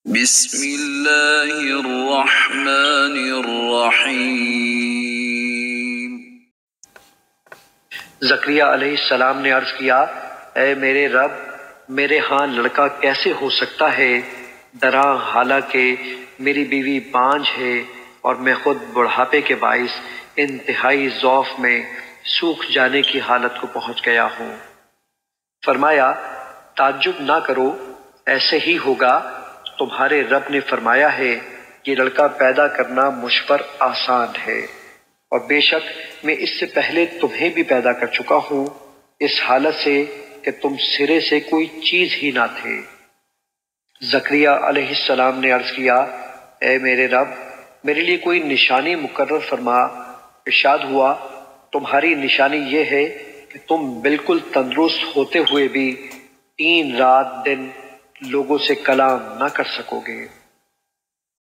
بسم اللہ الرحمن الرحیم۔ زکریا علیہ السلام نے عرض کیا، اے میرے رب، میرے ہاں لڑکا کیسے ہو سکتا ہے، دراں حالانکہ میری بیوی بانجھ ہے اور میں خود بڑھاپے کے باعث انتہائی ضعف میں سوکھ جانے کی حالت کو پہنچ گیا ہوں۔ فرمایا، تعجب نہ کرو، ایسے ہی ہوگا، تمہارے رب نے فرمایا ہے کہ لڑکا پیدا کرنا مجھ پر آسان ہے، اور بے شک میں اس سے پہلے تمہیں بھی پیدا کر چکا ہوں، اس حالت سے کہ تم سرے سے کوئی چیز ہی نہ تھے۔ زکریا علیہ السلام نے عرض کیا، اے میرے رب، میرے لیے کوئی نشانی مقرر فرما۔ ارشاد ہوا، تمہاری نشانی یہ ہے کہ تم بالکل تندرست ہوتے ہوئے بھی 3 رات دن لوگوں سے کلام نہ کر سکو گے۔